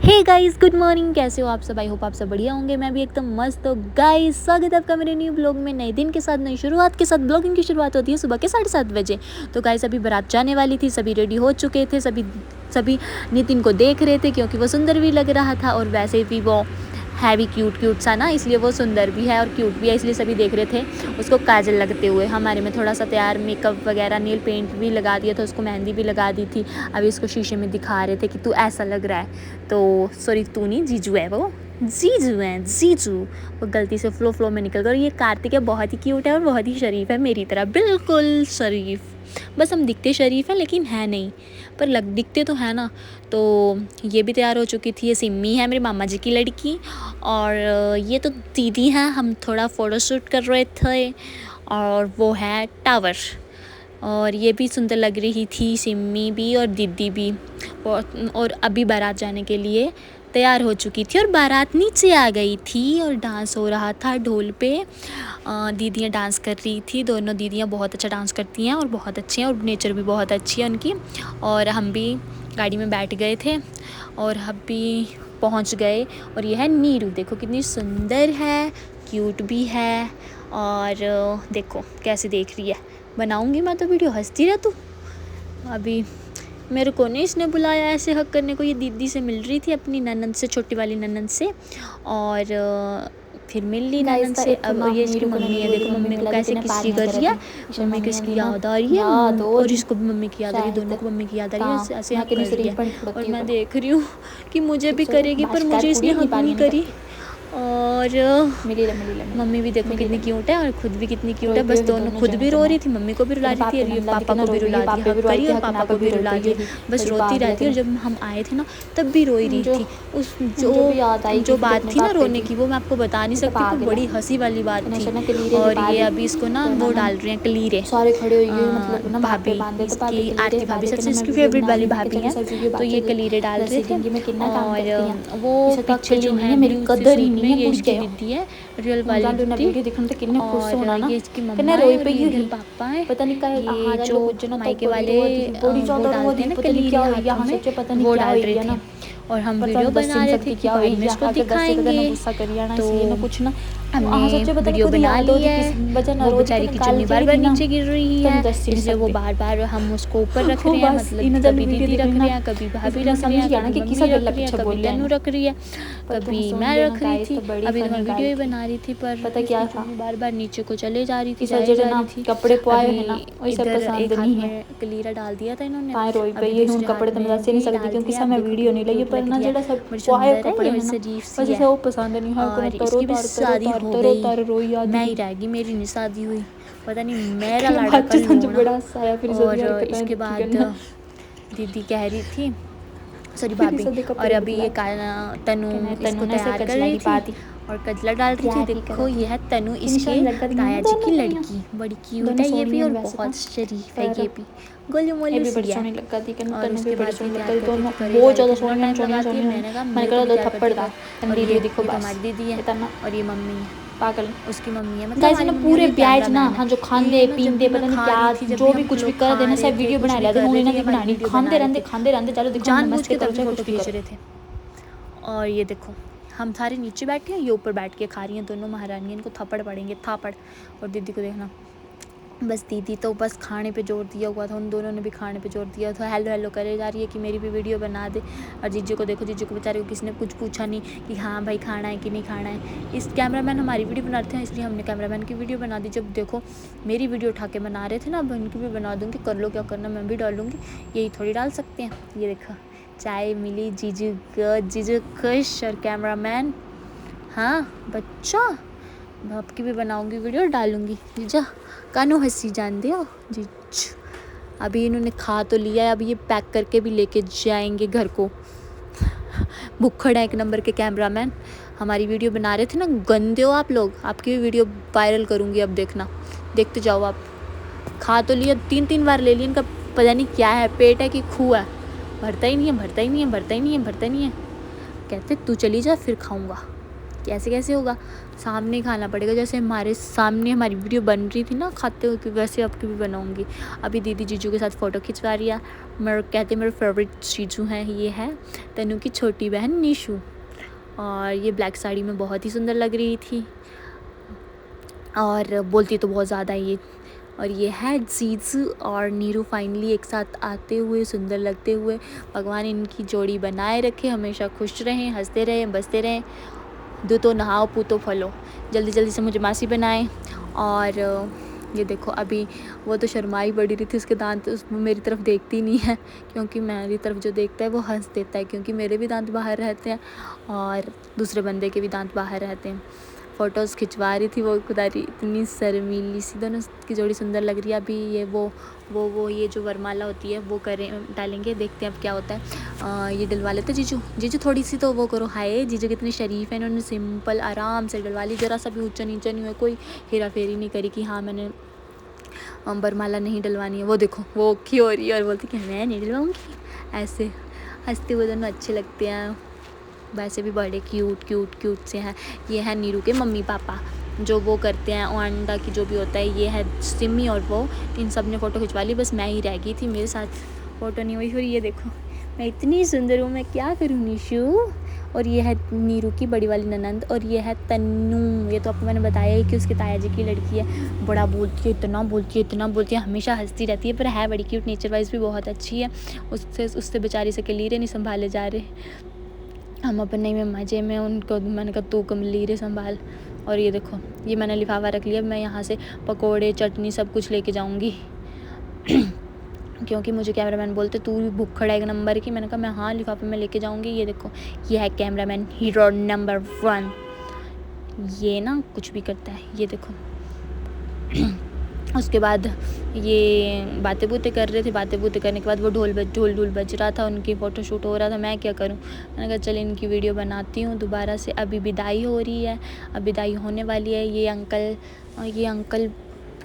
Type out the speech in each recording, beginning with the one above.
Hey guys, good morning. कैसे हो आप सब? आई होप आप सब बढ़िया होंगे। मैं भी एकदम मस्त। तो गाइस, स्वागत है आपका मेरे न्यू ब्लॉग में। नए दिन के साथ, नई शुरुआत के साथ ब्लॉगिंग की शुरुआत होती है सुबह के 7:30 बजे। तो गाइस, अभी बारात जाने वाली थी, सभी रेडी हो चुके थे। सभी नितिन को देख रहे थे क्योंकि वो सुंदर भी लग रहा था और वैसे भी वो है भी क्यूट सा ना, इसलिए वो सुंदर भी है और क्यूट भी है, इसलिए सभी देख रहे थे उसको काजल लगते हुए। हमारे में थोड़ा सा तैयार, मेकअप वगैरह, नेल पेंट भी लगा दिया था, उसको मेहंदी भी लगा दी थी। अभी इसको शीशे में दिखा रहे थे कि तू ऐसा लग रहा है। तो सॉरी, तू नहीं, जीजू है वो, जीजू हैं, जीजू। वो गलती से फ्लो में निकल गया। और ये कार्तिक है, बहुत ही क्यूट है और बहुत ही शरीफ है, मेरी तरह बिल्कुल शरीफ। बस हम दिखते शरीफ हैं लेकिन है नहीं, पर दिखते तो है ना। तो ये भी तैयार हो चुकी थी। ये सिम्मी है, मेरे मामा जी की लड़की। और ये तो दीदी हैं, हम थोड़ा फ़ोटोशूट कर रहे थे। और वो है टावर। और ये भी सुंदर लग रही थी, सिम्मी भी और दीदी भी। और अभी बारात जाने के लिए तैयार हो चुकी थी और बारात नीचे आ गई थी और डांस हो रहा था ढोल पे। दीदियाँ डांस कर रही थी, दोनों दीदियाँ बहुत अच्छा डांस करती हैं और बहुत अच्छी हैं और नेचर भी बहुत अच्छी है उनकी। और हम भी गाड़ी में बैठ गए थे और अभी पहुंच गए। और ये है नीरू, देखो कितनी सुंदर है, क्यूट भी है। और देखो कैसे देख रही है। बनाऊंगी मैं तो वीडियो, हंसती रह तू। अभी मेरे को नहीं इसने बुलाया ऐसे हक करने को। ये दीदी से मिल रही थी, अपनी ननद से, छोटी वाली ननद से। और फिर मिल ली ननद से। अब ये इसकी मम्मी है, देखो मम्मी को कैसे किसी कर रही है। मम्मी को इसकी याद आ रही है और इसको भी मम्मी की याद आ रही है, दोनों को मम्मी की याद आ रही है। ऐसे हक कर रही है और मैं देख रही हूँ कि मुझे भी करेगी, पर मुझे इसने हक नहीं करी। और मम्मी भी देखो कितनी क्यूट है और खुद भी कितनी क्यूट है। बस दोनों, खुद भी रो रही थी, मम्मी को भी रुला रही थी, और पापा को भी रुला दी, हक करी और पापा को भी रुला दी। बस रोती रहती है। और जब हम आए थे ना तब भी रोई रही थी। उस जो बात थी ना रोने की, वो मैं आपको बता नहीं सकती, पर बड़ी हंसी वाली बात थी। और ये अभी इसको ना वो डाल रहे हैं कलीरे, भाभी इसकी, आरती भाभी सबसे इसकी फेवरेट वाली भाभी है, तो ये कलीरे डाल रहे थे। और वो पीछे जो है मेरी कदर ही नहीं है, ये इसकी दीदी है, रियल वाली दीदी। और ये इसकी मम्मा है और ये इधर पापा है। पता नहीं ये जो मायके वाले वो डालते हैं ना कलीरे हाथों में, वो डाल रहे थे। और हम वीडियो बना रहे थे कि बाद में इसको दिखाएंगे। तो हमने वीडियो बना ली है। वो बेचारी की चुन्नी बार नीचे गिर रही है, इसलिए वो बार हम उसको ऊपर रख रहे हैं। मतलब कभी दीदी रख रहे हैं, कभी भाभी रख रही है, कभी मम्मी रख रही है, कभी तनु रख रही है, कभी मैं रख रही थी। अभी तो मैं वीडियो ही बना रही थी, पर पता क्या था, बार नीचे को चले जा रही थी, कपड़े पाए है ना, इधर एक हाथ में कलीरा डाल दिया था इन्होंने। कपड़े तो मैं दस नहीं सकती क्योंकि मैं वीडियो नहीं लाई, पर ना जेड़ा सब पाए कपड़े है ना, वो पसंद नहीं है। और इसकी भी शादी हो गई, मैं ही रहेगी, मेरी नहीं शादी हुई। पता नहीं मेरा लाड़ा कल होना। और इसके बाद दीदी कह रही थी, सॉरी भाभी, और अभी ये तनु इसको तैयार कर रही थी और कजला डाल रही थी। देखो ये है तनु, इसके ताया जी की लड़की, बड़ी क्यूट है ये भी और बहुत शरीफ है ये भी, गोलू मोलू सी है। और उसके बाद बहुत ज़्यादा सोना लगाती है। मैंने कहा दो थप्पड़ था। और ये देखो हमारी दीदी है और ये मम्मी है, पागल उसकी मम्मी है। मतलब ना पूरे ब्याज ना, हाँ जो खांदे पींदे पता नहीं क्या, जो भी कुछ भी कर देना, सब वीडियो बना लेते हैं। उन्हें नहीं बनानी, खांदे रहते चलो दिखाओ, जानबूझ के तब फोटो खींच रहे थे। और ये देखो हम सारे नीचे बैठे हैं, ये ऊपर बैठ के खा रही हैं दोनों महारानियाँ। इनको थप्पड़ पड़ेंगे, थापड़। और दीदी को देखना, बस दीदी तो बस खाने पे जोर दिया हुआ था, उन दोनों ने भी खाने पे जोर दिया था। हेलो हेलो करे जा रही है कि मेरी भी वीडियो बना दे। और जीजू को देखो, जीजू को बेचारे को किसी ने कुछ पूछा नहीं कि हाँ भाई खाना है कि नहीं खाना है। इस कैमरामैन हमारी वीडियो बनाते हैं, इसलिए हमने कैमरामैन की वीडियो बना दी। जब देखो मेरी वीडियो उठा के बना रहे थे ना, अब उनकी भी बना दूँगी, कर लो क्या करना, मैं भी डालूँगी। यही थोड़ी डाल सकते हैं। ये देखो चाय मिली जीजू को, जीजू खुश और कैमरामैन। हाँ बच्चा, आपकी भी बनाऊंगी वीडियो, डालूंगी। जीजा कानू हंसी जान दे जी। अभी इन्होंने खा तो लिया है, अभी ये पैक करके भी लेके जाएंगे घर को। भुक्खड़ है एक नंबर के कैमरामैन। हमारी वीडियो बना रहे थे ना, गंदे हो आप लोग, आपकी भी वीडियो वायरल करूँगी, अब देखना, देखते जाओ आप। खा तो लिया, 3 बार ले लिया, इनका पता नहीं क्या है, पेट है कि खूह है, भरता ही नहीं है, भरता ही नहीं है, भरता ही नहीं है, भरता ही नहीं है। कहते तू चली जा फिर खाऊंगा। कैसे होगा, सामने ही खाना पड़ेगा। जैसे हमारे सामने हमारी वीडियो बन रही थी ना खाते हुए, वैसे आपकी भी बनाऊंगी। अभी दीदी जीजू के साथ फ़ोटो खिंचवा रही है मेरे कहते मेरे फेवरेट चीज़ू हैं। ये है तनु की छोटी बहन निशु, और ये ब्लैक साड़ी में बहुत ही सुंदर लग रही थी और बोलती तो बहुत ज़्यादा ये। और ये है जीजू और नीरू फाइनली एक साथ आते हुए, सुंदर लगते हुए। भगवान इनकी जोड़ी बनाए रखे, हमेशा खुश रहें, हंसते रहें, बसते रहें। दो तो नहाओ पूतो फलो, जल्दी जल्दी से मुझे मासी बनाएं। और ये देखो अभी वो तो शर्माई पड़ी रही थी, उसके दांत मेरी तरफ देखती नहीं है, क्योंकि मेरी तरफ जो देखता है वो हंस देता है, क्योंकि मेरे भी दांत बाहर रहते हैं और दूसरे बंदे के भी दांत बाहर रहते हैं। फ़ोटोज़ खिंचवा रही थी वो खुदारी, इतनी शर्मीली सी, दोनों की जोड़ी सुंदर लग रही है। अभी ये वो ये जो वरमाला होती है वो करें, डालेंगे, देखते हैं अब क्या होता है। ये डलवा लेते जीजू थोड़ी सी तो वो करो। हाय जीजू कितने शरीफ हैं, इन्होंने सिंपल आराम से डलवा ली, ज़रा सा भी ऊंचा नीचा नहीं हुआ, कोई हेरा फेरी नहीं करी कि हाँ मैंने वरमाला नहीं डलवानी है। वो देखो वो औखी हो रही है और बोलती कि मैं नहीं डलवाऊँगी, ऐसे हंसते हुए दोनों अच्छे लगते हैं। वैसे भी बड़े क्यूट से हैं। ये है नीरू के मम्मी पापा जो वो करते हैं ओंडा की जो भी होता है। ये है सिमी और वो, इन सब ने फ़ोटो खिंचवा ली, बस मैं ही रह गई थी, मेरे साथ फ़ोटो नहीं हुई। फिर ये देखो मैं इतनी सुंदर हूँ, मैं क्या करूँ निशु। और ये है नीरू की बड़ी वाली ननंद, और ये है तन्नू। ये तो आपको मैंने बताया ही कि उसके ताया जी की लड़की है। बड़ा बोलती है, इतना बोलती है, हमेशा हंसती रहती है, पर है बड़ी क्यूट, नेचर वाइज भी बहुत अच्छी है। उससे बेचारी से कलीरे नहीं संभाले जा रहे, हम अपने में मज़े में। उनको मैंने कहा तू कमलीरे संभाल। और ये देखो ये मैंने लिफाफा रख लिया, मैं यहाँ से पकोड़े चटनी सब कुछ लेके जाऊँगी क्योंकि मुझे कैमरामैन बोलते तू भुक्खड़ है एक नंबर की। मैंने कहा मैं हाँ लिफाफे में लेके जाऊँगी। ये देखो ये है कैमरामैन हीरो नंबर 1, ये ना कुछ भी करता है। ये देखो उसके बाद ये बातें बूतें कर रहे थे, बातें बूतें करने के बाद वो ढोल बज रहा था, उनकी फ़ोटो शूट हो रहा था। मैं क्या करूं, मैंने कहा चल इनकी वीडियो बनाती हूं दोबारा से। अभी विदाई हो रही है, अब विदाई होने वाली है। ये अंकल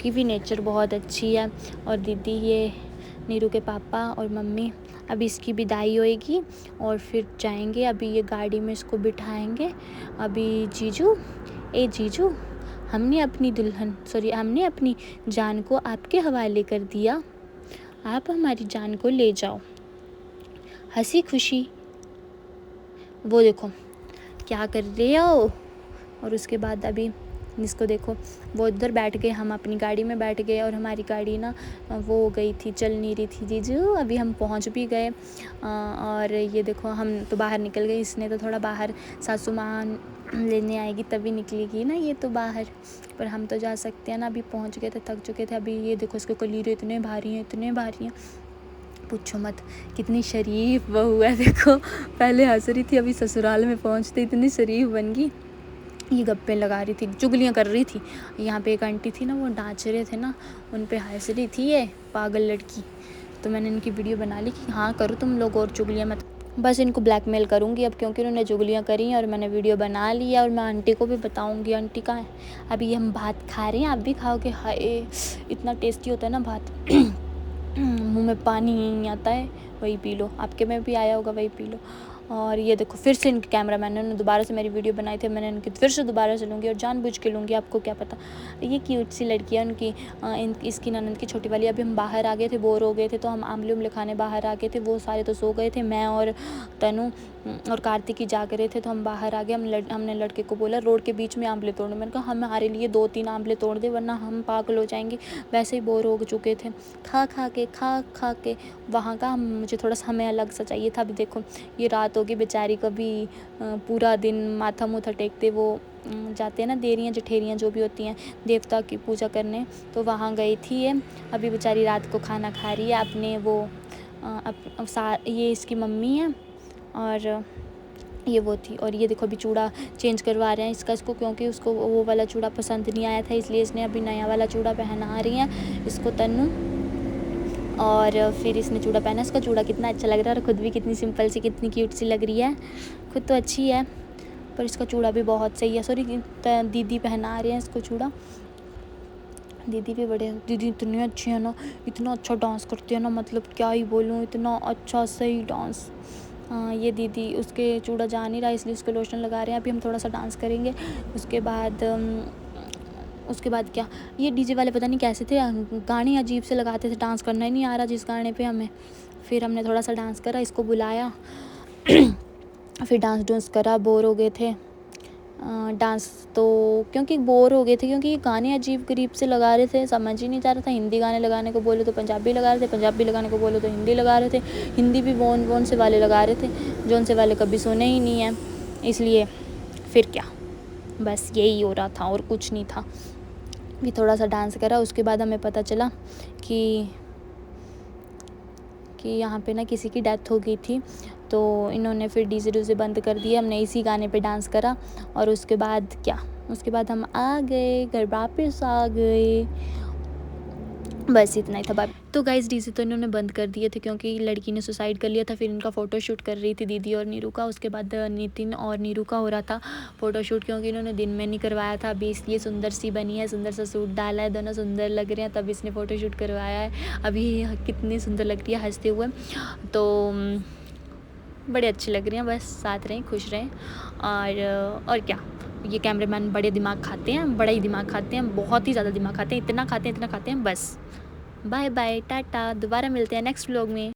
की भी नेचर बहुत अच्छी है, और दीदी ये नीरू के पापा और मम्मी। अभी इसकी विदाई होएगी और फिर जाएंगे। अभी ये गाड़ी में इसको बिठाएंगे। अभी जीजू हमने अपनी जान को आपके हवाले कर दिया, आप हमारी जान को ले जाओ, हंसी खुशी। वो देखो क्या कर रहे हो। और उसके बाद अभी इसको देखो वो उधर बैठ गए, हम अपनी गाड़ी में बैठ गए, और हमारी गाड़ी ना वो हो गई थी, चल नहीं रही थी जीजू। अभी हम पहुंच भी गए, और ये देखो हम तो बाहर निकल गए। इसने तो थोड़ा बाहर सासू माँ लेने आएगी तभी निकलेगी ना ये तो बाहर, पर हम तो जा सकते हैं ना। अभी पहुंच गए थे, थक चुके थे। अभी ये देखो इसके कलीरे इतने भारी हैं, पूछो मत, कितनी शरीफ बहू है। देखो पहले हंस रही थी, अभी ससुराल में पहुंचते इतनी शरीफ बन गई। ये गप्पे लगा रही थी, चुगलियाँ कर रही थी। यहाँ पे एक आंटी थी ना, वो नाच रहे थे ना, उन पे हंस रही थी ये पागल लड़की। तो मैंने इनकी वीडियो बना ली कि हाँ करो तुम लोग और चुगलियाँ मत, बस इनको ब्लैकमेल करूँगी अब, क्योंकि उन्होंने चुगलियाँ करी और मैंने वीडियो बना ली है। और मैं आंटी को भी बताऊँगी। आंटी कहाँ है? अभी हम भात खा रहे हैं, आप भी खाओगे? हाय इतना टेस्टी होता है ना भात मुँह में पानी नहीं आता है, वही पी लो। आपके में भी आया होगा, वही पी लो। और ये देखो फिर से इनके कैमरामैन ने दोबारा से मेरी वीडियो बनाई थी, मैंने इनकी फिर से दोबारा से लूँगी और जानबूझ के लूँगी, आपको क्या पता। ये क्यूट सी लड़की है उनकी, इसकी ननद की छोटी वाली। अभी हम बाहर आ गए थे, बोर हो गए थे, तो हम आमले उमले खाने बाहर आ गए थे। वो सारे तो सो गए थे, मैं और तनु और कार्तिक ही जाग रहे थे, तो हम बाहर आ गए। हमने लड़के को बोला रोड के बीच में आमले तोड़ने। मैंने कहा हमारे लिए 2-3 आमले तोड़ दे, वरना हम पागल हो जाएंगे। वैसे ही बोर हो चुके थे, खा के वहाँ का मुझे थोड़ा सा हमें अलग सा चाहिए था। अभी देखो ये रात होगी, बेचारी को भी पूरा दिन माथा मुथा टेकते वो जाते हैं ना, देरियाँ जठेरियाँ जो भी होती हैं देवता की पूजा करने, तो वहाँ गई थी ये। अभी बेचारी रात को खाना खा रही है अपने वो ये इसकी मम्मी है और ये वो थी। और ये देखो अभी चूड़ा चेंज करवा रहे हैं इसको, क्योंकि उसको वो वाला चूड़ा पसंद नहीं आया था, इसलिए इसने अभी नया वाला चूड़ा पहना रही है इसको तन्नू। और फिर इसने चूड़ा पहना, इसका चूड़ा कितना अच्छा लग रहा है, और ख़ुद भी कितनी सिंपल सी कितनी क्यूट सी लग रही है। खुद तो अच्छी है पर इसका चूड़ा भी बहुत सही है। सॉरी दीदी पहना रही है इसको चूड़ा। दीदी इतनी अच्छी है ना, इतना अच्छा डांस करती है ना, मतलब क्या ही बोलूँ, इतना अच्छा सही डांस। ये दीदी उसके चूड़ा जा नहीं रहा, इसलिए उसको लोशन लगा रहे हैं। अभी हम थोड़ा सा डांस करेंगे, उसके बाद क्या, ये डीजे वाले पता नहीं कैसे थे, गाने अजीब से लगाते थे, डांस करना ही नहीं आ रहा जिस गाने पे हमें। फिर हमने थोड़ा सा डांस करा, इसको बुलाया फिर डांस करा, बोर हो गए थे डांस तो, क्योंकि बोर हो गए थे, क्योंकि ये गाने अजीब गरीब से लगा रहे थे, समझ ही नहीं जा रहा था। हिंदी गाने लगाने को बोले तो पंजाबी लगा रहे थे, पंजाबी लगाने को बोले तो हिंदी लगा रहे थे, हिंदी भी बोन से वाले लगा रहे थे, जोन से वाले कभी सुने ही नहीं है। इसलिए फिर क्या, बस यही हो रहा था और कुछ नहीं था। भी थोड़ा सा डांस करा, उसके बाद हमें पता चला कि यहाँ पे ना किसी की डेथ हो गई थी, तो इन्होंने फिर डीजे बंद कर दिए। हमने इसी गाने पे डांस करा और उसके बाद क्या, उसके बाद हम आ गए घर, वापस आ गए, बस इतना ही था। बाय। तो गाइस डीजे तो इन्होंने बंद कर दिए थे क्योंकि लड़की ने सुसाइड कर लिया था। फिर इनका फ़ोटोशूट कर रही थी दीदी और नीरू का। उसके बाद नितिन और नीरू का हो रहा था फ़ोटोशूट, क्योंकि इन्होंने दिन में नहीं करवाया था। अभी इसलिए सुंदर सी बनी है, सुंदर सा सूट डाला है, दोनों सुंदर लग रहे हैं, तब इसने फ़ोटोशूट करवाया है। अभी कितनी सुंदर लग रही है हंसते हुए, तो बड़े अच्छे लग रहे हैं। बस साथ रहें, खुश रहें, और क्या। ये कैमरामैन बड़े दिमाग खाते हैं, बड़ा ही दिमाग खाते हैं, बहुत ही ज़्यादा दिमाग खाते हैं, इतना खाते हैं बस। बाय बाय, टाटा, दोबारा मिलते हैं नेक्स्ट व्लॉग में।